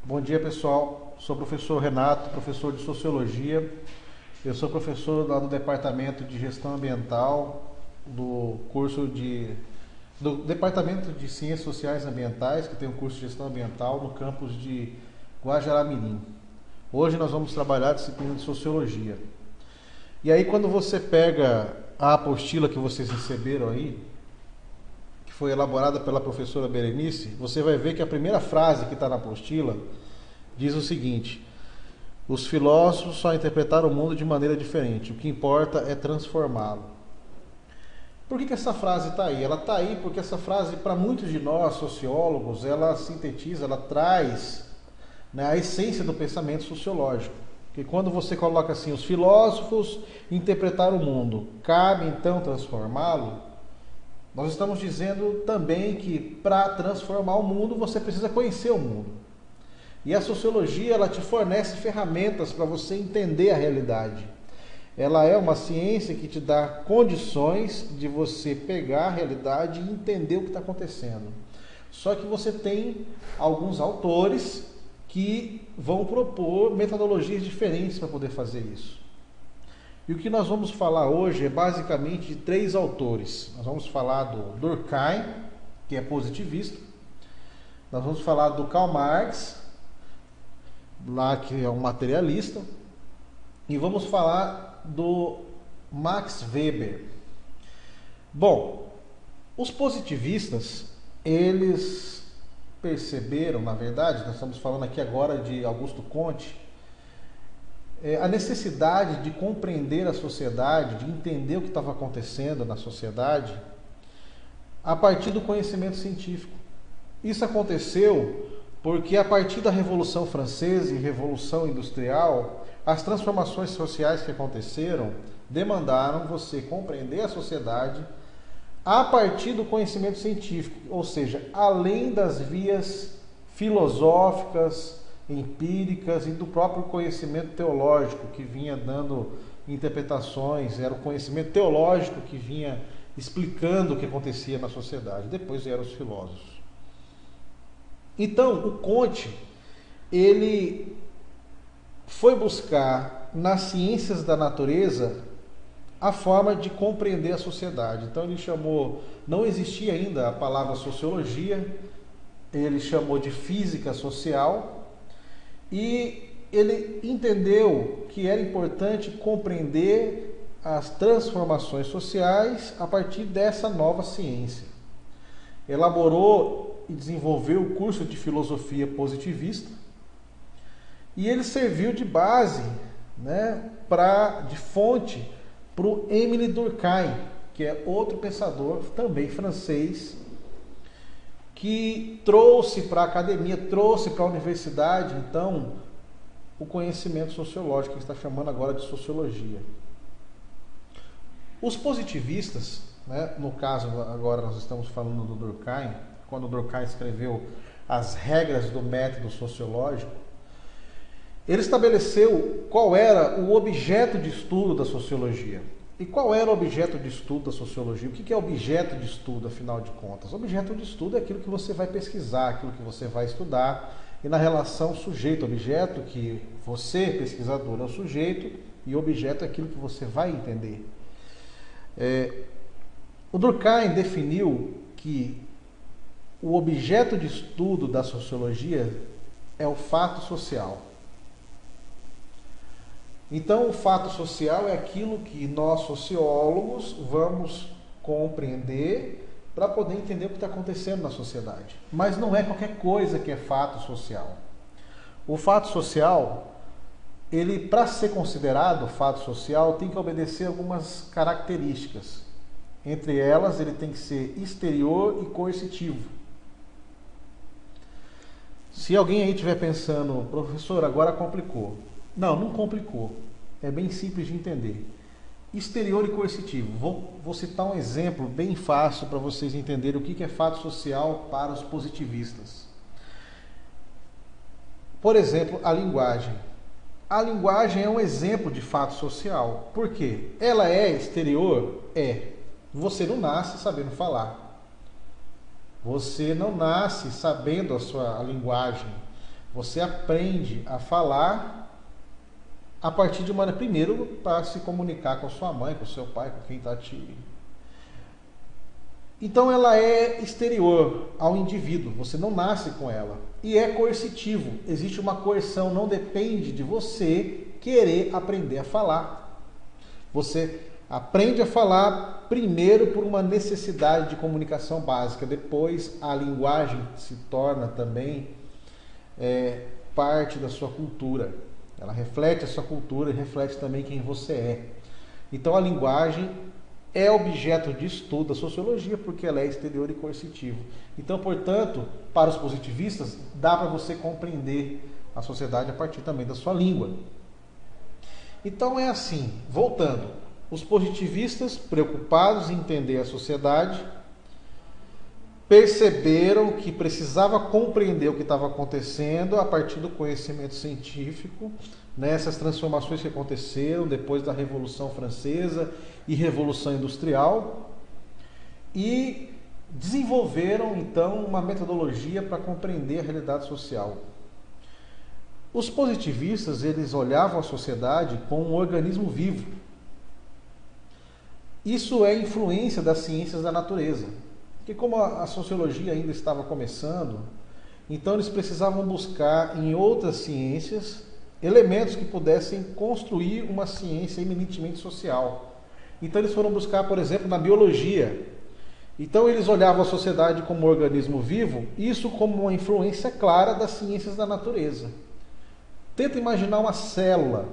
Bom dia, pessoal. Sou o professor Renato, professor de Sociologia. Eu sou professor lá do Departamento de Gestão Ambiental do Departamento de Ciências Sociais e Ambientais, que tem um curso de Gestão Ambiental no campus de Guajará-Mirim. Hoje nós vamos trabalhar a disciplina de Sociologia. E aí, quando você pega a apostila que vocês receberam aí, que foi elaborada pela professora Berenice, você vai ver que a primeira frase que está na apostila diz o seguinte: os filósofos só interpretaram o mundo de maneira diferente, o que importa é transformá-lo. Por que essa frase está aí? Ela está aí porque essa frase, para muitos de nós, sociólogos, ela sintetiza, ela traz, né, a essência do pensamento sociológico. Porque quando você coloca assim, os filósofos interpretaram o mundo, cabe então transformá-lo? Nós estamos dizendo também que para transformar o mundo, você precisa conhecer o mundo. E a sociologia, ela te fornece ferramentas para você entender a realidade. Ela é uma ciência que te dá condições de você pegar a realidade e entender o que está acontecendo. Só que você tem alguns autores que vão propor metodologias diferentes para poder fazer isso. E o que nós vamos falar hoje é basicamente de três autores. Nós vamos falar do Durkheim, que é positivista. Nós vamos falar do Karl Marx, lá que é um materialista. E vamos falar do Max Weber. Bom, os positivistas, eles perceberam, na verdade, nós estamos falando aqui agora de Augusto Comte, a necessidade de compreender a sociedade, de entender o que estava acontecendo na sociedade, a partir do conhecimento científico. Isso aconteceu porque a partir da Revolução Francesa e Revolução Industrial, as transformações sociais que aconteceram demandaram você compreender a sociedade a partir do conhecimento científico, ou seja, além das vias filosóficas, empíricas e do próprio conhecimento teológico que vinha dando interpretações, era o conhecimento teológico que vinha explicando o que acontecia na sociedade. Depois eram os filósofos. Então, o Comte, ele foi buscar nas ciências da natureza a forma de compreender a sociedade. Então ele chamou, não existia ainda a palavra sociologia, ele chamou de física social, e ele entendeu que era importante compreender as transformações sociais a partir dessa nova ciência. Elaborou e desenvolveu o curso de filosofia positivista, e ele serviu de base, né, de fonte para o Émile Durkheim, que é outro pensador também francês, que trouxe para a academia, trouxe para a universidade, então, o conhecimento sociológico, que está chamando agora de sociologia. Os positivistas, né, no caso agora nós estamos falando do Durkheim, quando o Durkheim escreveu as regras do método sociológico, ele estabeleceu qual era o objeto de estudo da sociologia. E qual era o objeto de estudo da sociologia? O que é objeto de estudo, afinal de contas? O objeto de estudo é aquilo que você vai pesquisar, aquilo que você vai estudar, e na relação sujeito-objeto, que você, pesquisador, é o sujeito, e o objeto é aquilo que você vai entender. O Durkheim definiu que o objeto de estudo da sociologia é o fato social. Então, o fato social é aquilo que nós, sociólogos, vamos compreender para poder entender o que está acontecendo na sociedade. Mas não é qualquer coisa que é fato social. O fato social, ele, para ser considerado fato social, tem que obedecer algumas características. Entre elas, ele tem que ser exterior e coercitivo. Se alguém aí estiver pensando, professor, agora complicou. Não, não complicou. É bem simples de entender. Exterior e coercitivo. Vou citar um exemplo bem fácil para vocês entenderem o que é fato social para os positivistas. Por exemplo, a linguagem. A linguagem é um exemplo de fato social. Por quê? Ela é exterior? É. Você não nasce sabendo falar. Você não nasce sabendo a sua linguagem. Você aprende a falar a partir de uma... Primeiro, para se comunicar com sua mãe, com seu pai, com quem está te... Então ela é exterior ao indivíduo, você não nasce com ela. E é coercitivo, existe uma coerção, não depende de você querer aprender a falar. Você aprende a falar primeiro por uma necessidade de comunicação básica, depois a linguagem se torna também parte da sua cultura. Ela reflete a sua cultura e reflete também quem você é. Então a linguagem é objeto de estudo da sociologia porque ela é exterior e coercitivo. Então, portanto, para os positivistas, dá para você compreender a sociedade a partir também da sua língua. Então é assim, voltando, os positivistas, preocupados em entender a sociedade, perceberam que precisava compreender o que estava acontecendo a partir do conhecimento científico, nessas transformações que aconteceram depois da Revolução Francesa e Revolução Industrial, e desenvolveram então uma metodologia para compreender a realidade social. Os positivistas, eles olhavam a sociedade como um organismo vivo. Isso é influência das ciências da natureza. Porque como a sociologia ainda estava começando, então eles precisavam buscar em outras ciências elementos que pudessem construir uma ciência eminentemente social. Então eles foram buscar, por exemplo, na biologia. Então eles olhavam a sociedade como um organismo vivo, isso como uma influência clara das ciências da natureza. Tenta imaginar uma célula.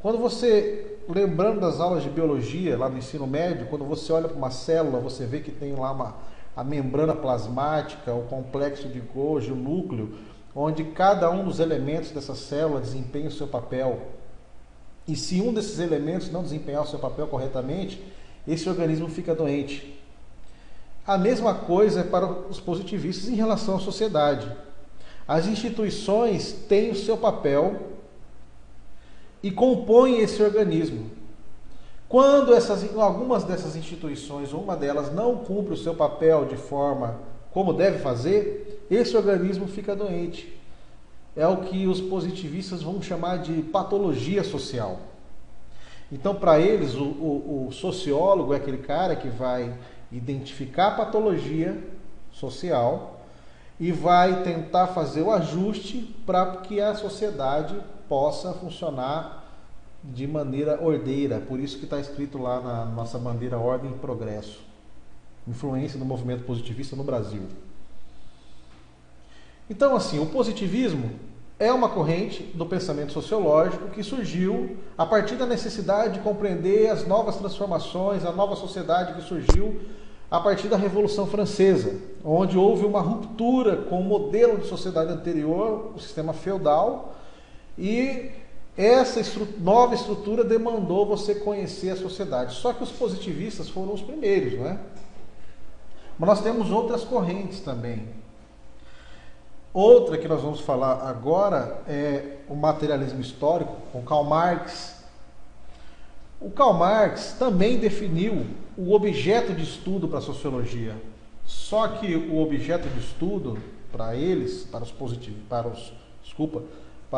Quando você, lembrando das aulas de biologia, lá no ensino médio, quando você olha para uma célula, você vê que tem lá a membrana plasmática, o complexo de Golgi, o núcleo, onde cada um dos elementos dessa célula desempenha o seu papel. E se um desses elementos não desempenhar o seu papel corretamente, esse organismo fica doente. A mesma coisa é para os positivistas em relação à sociedade. As instituições têm o seu papel e compõem esse organismo. Quando algumas dessas instituições, uma delas não cumpre o seu papel de forma como deve fazer, esse organismo fica doente. É o que os positivistas vão chamar de patologia social. Então, para eles, o sociólogo é aquele cara que vai identificar a patologia social e vai tentar fazer o ajuste para que a sociedade possa funcionar de maneira ordeira. Por isso que está escrito lá na nossa bandeira Ordem e Progresso. Influência do movimento positivista no Brasil. Então, assim, o positivismo é uma corrente do pensamento sociológico que surgiu a partir da necessidade de compreender as novas transformações, a nova sociedade que surgiu a partir da Revolução Francesa, onde houve uma ruptura com o modelo de sociedade anterior, o sistema feudal, e essa nova estrutura demandou você conhecer a sociedade. Só que os positivistas foram os primeiros, não é? Mas nós temos outras correntes também. Outra que nós vamos falar agora é o materialismo histórico, com Karl Marx. O Karl Marx também definiu o objeto de estudo para a sociologia. Só que o objeto de estudo para eles, para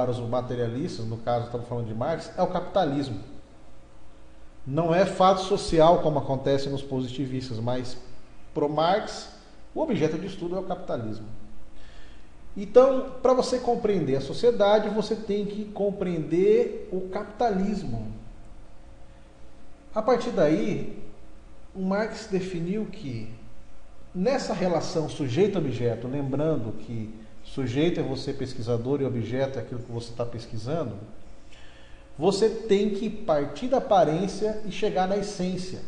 os materialistas, no caso estamos falando de Marx, é o capitalismo. Não é fato social como acontece nos positivistas, mas para Marx o objeto de estudo é o capitalismo. Então, para você compreender a sociedade, você tem que compreender o capitalismo. A partir daí, o Marx definiu que nessa relação sujeito-objeto, lembrando que sujeito é você pesquisador e objeto é aquilo que você está pesquisando, você tem que partir da aparência e chegar na essência.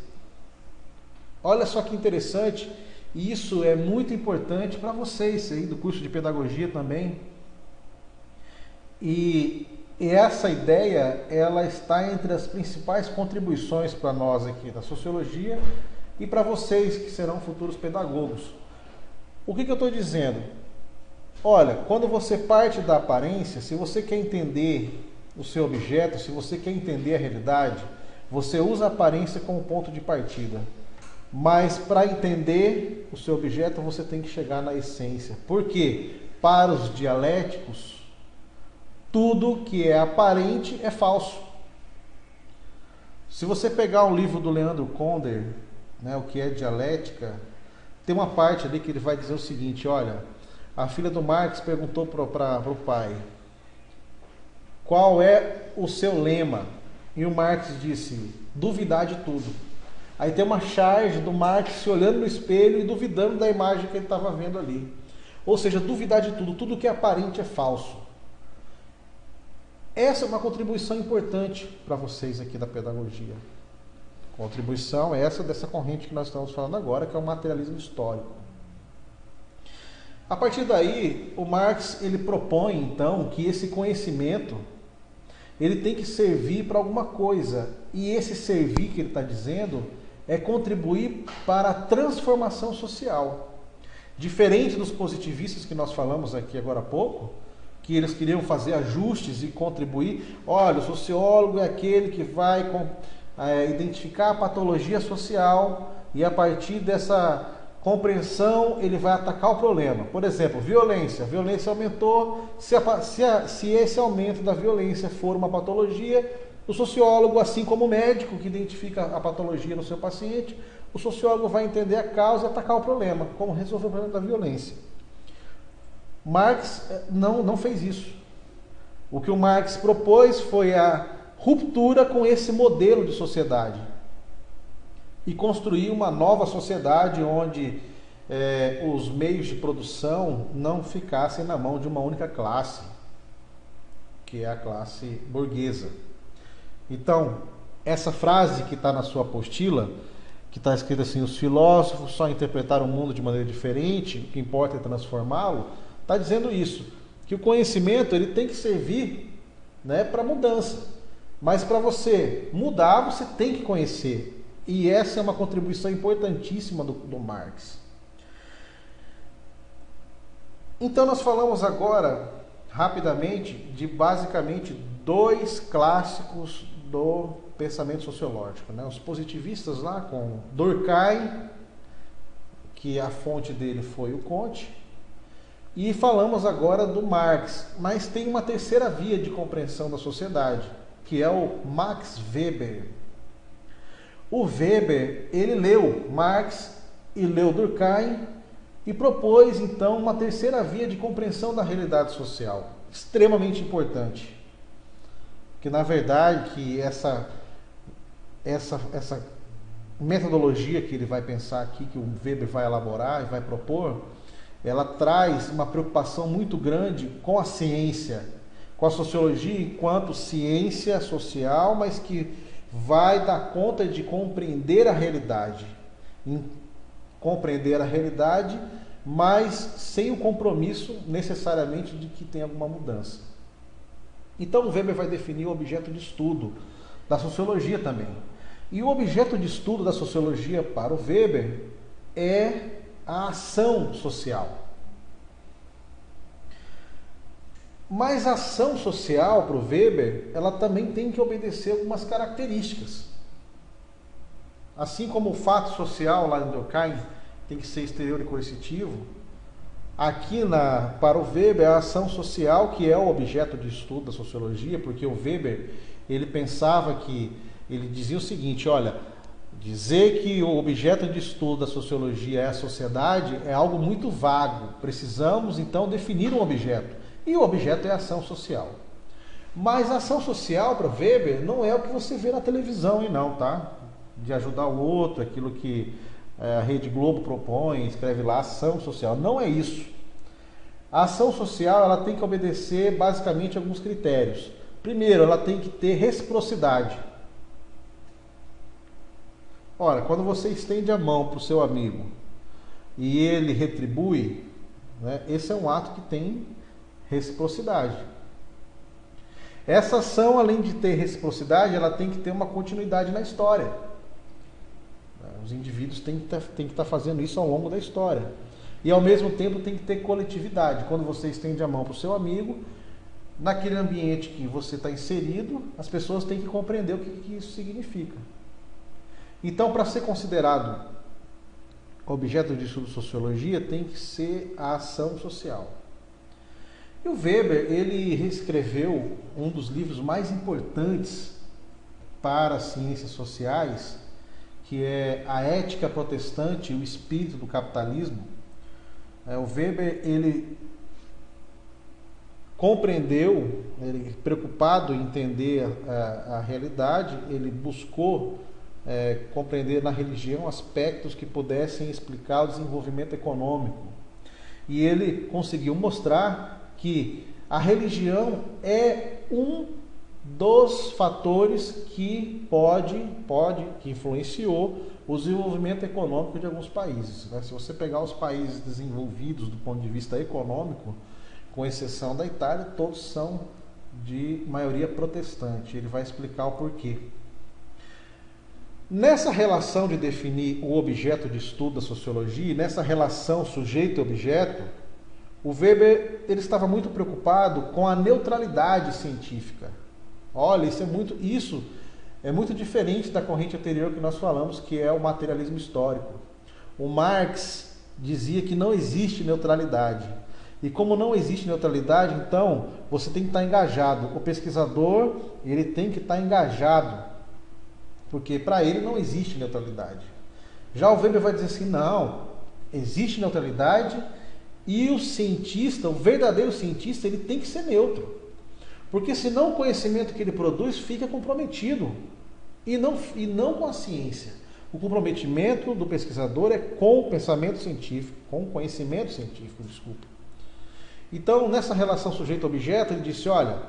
Olha só que interessante, e isso é muito importante para vocês aí do curso de pedagogia também. E essa ideia, ela está entre as principais contribuições para nós aqui da sociologia e para vocês que serão futuros pedagogos. O que eu estou dizendo? Olha, quando você parte da aparência, se você quer entender o seu objeto, se você quer entender a realidade, você usa a aparência como ponto de partida. Mas para entender o seu objeto, você tem que chegar na essência. Porque para os dialéticos, tudo que é aparente é falso. Se você pegar um livro do Leandro Konder, né, o que é dialética, tem uma parte ali que ele vai dizer o seguinte, olha, a filha do Marx perguntou para o pai, qual é o seu lema? E o Marx disse, duvidar de tudo. Aí tem uma charge do Marx se olhando no espelho e duvidando da imagem que ele estava vendo ali. Ou seja, duvidar de tudo, tudo que é aparente é falso. Essa é uma contribuição importante para vocês aqui da pedagogia. Contribuição essa dessa corrente que nós estamos falando agora, que é o materialismo histórico. A partir daí, o Marx ele propõe então que esse conhecimento ele tem que servir para alguma coisa. E esse servir que ele está dizendo é contribuir para a transformação social. Diferente dos positivistas que nós falamos aqui agora há pouco, que eles queriam fazer ajustes e contribuir. Olha, o sociólogo é aquele que vai identificar a patologia social e a partir dessa compreensão ele vai atacar o problema. Por exemplo, violência. A violência aumentou. Se esse aumento da violência for uma patologia, o sociólogo, assim como o médico que identifica a patologia no seu paciente, o sociólogo vai entender a causa e atacar o problema, como resolver o problema da violência. Marx não fez isso. O que o Marx propôs foi a ruptura com esse modelo de sociedade e construir uma nova sociedade onde os meios de produção não ficassem na mão de uma única classe, que é a classe burguesa. Então, essa frase que está na sua apostila, que está escrita assim, os filósofos só interpretaram o mundo de maneira diferente, o que importa é transformá-lo, está dizendo isso, que o conhecimento ele tem que servir, né, para mudança. Mas para você mudar, você tem que conhecer. E essa é uma contribuição importantíssima do Marx. Então nós falamos agora, rapidamente, de basicamente dois clássicos do pensamento sociológico, né? Os positivistas lá com Durkheim, que a fonte dele foi o Comte, e falamos agora do Marx, mas tem uma terceira via de compreensão da sociedade, que é o Max Weber. O Weber, ele leu Marx e leu Durkheim e propôs então uma terceira via de compreensão da realidade social, extremamente importante. Que na verdade que essa metodologia que ele vai pensar aqui, que o Weber vai elaborar e vai propor, ela traz uma preocupação muito grande com a ciência, com a sociologia enquanto ciência social, mas que vai dar conta de compreender a realidade. Compreender a realidade, mas sem o compromisso necessariamente de que tem alguma mudança. Então o Weber vai definir o objeto de estudo da sociologia também. E o objeto de estudo da sociologia para o Weber é a ação social. Mas a ação social para o Weber, ela também tem que obedecer algumas características. Assim como o fato social lá em Durkheim tem que ser exterior e coercitivo, aqui para o Weber a ação social que é o objeto de estudo da sociologia, porque o Weber ele pensava que, ele dizia o seguinte, olha, dizer que o objeto de estudo da sociologia é a sociedade é algo muito vago, precisamos então definir um objeto. E o objeto é a ação social. Mas a ação social para Weber não é o que você vê na televisão, e não, tá? De ajudar o outro, aquilo que a Rede Globo propõe, escreve lá, ação social. Não é isso. A ação social ela tem que obedecer basicamente alguns critérios. Primeiro, ela tem que ter reciprocidade. Ora, quando você estende a mão para o seu amigo e ele retribui, né, esse é um ato que tem reciprocidade. Essa ação, além de ter reciprocidade, ela tem que ter uma continuidade na história. Os indivíduos têm que estar fazendo isso ao longo da história. E ao mesmo tempo tem que ter coletividade. Quando você estende a mão para o seu amigo, naquele ambiente que você está inserido, as pessoas têm que compreender o que isso significa. Então, para ser considerado objeto de estudo de sociologia, tem que ser a ação social. E o Weber, ele reescreveu um dos livros mais importantes para as ciências sociais, que é A Ética Protestante e o Espírito do Capitalismo. O Weber, ele compreendeu, ele preocupado em entender a realidade, ele buscou compreender na religião aspectos que pudessem explicar o desenvolvimento econômico. E ele conseguiu mostrar que a religião é um dos fatores que que influenciou o desenvolvimento econômico de alguns países. Se você pegar os países desenvolvidos do ponto de vista econômico, com exceção da Itália, todos são de maioria protestante. Ele vai explicar o porquê. Nessa relação de definir o objeto de estudo da sociologia, nessa relação sujeito-objeto, o Weber ele estava muito preocupado com a neutralidade científica. Olha, isso é muito diferente da corrente anterior que nós falamos, que é o materialismo histórico. O Marx dizia que não existe neutralidade. E como não existe neutralidade, então você tem que estar engajado. O pesquisador, ele tem que estar engajado, porque para ele não existe neutralidade. Já o Weber vai dizer assim, não, existe neutralidade e o cientista, o verdadeiro cientista, ele tem que ser neutro. Porque senão o conhecimento que ele produz fica comprometido e não com a ciência. O comprometimento do pesquisador é com o pensamento científico, com o conhecimento científico, desculpa. Então, nessa relação sujeito-objeto, ele disse, olha,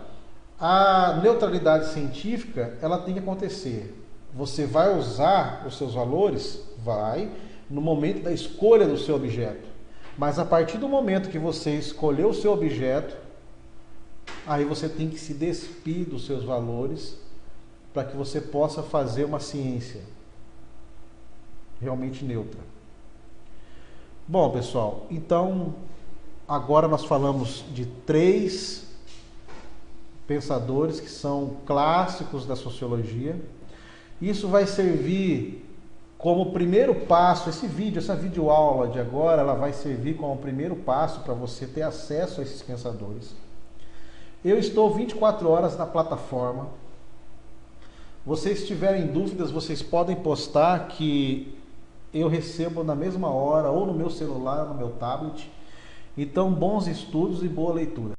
a neutralidade científica, ela tem que acontecer. Você vai usar os seus valores? Vai, no momento da escolha do seu objeto. Mas a partir do momento que você escolheu o seu objeto, aí você tem que se despir dos seus valores para que você possa fazer uma ciência realmente neutra. Bom, pessoal, então agora nós falamos de 3 pensadores que são clássicos da sociologia. Isso vai servir como primeiro passo, essa videoaula de agora, ela vai servir como primeiro passo para você ter acesso a esses pensadores. Eu estou 24 horas na plataforma. Vocês tiverem dúvidas, vocês podem postar que eu recebo na mesma hora, ou no meu celular, ou no meu tablet. Então, bons estudos e boa leitura.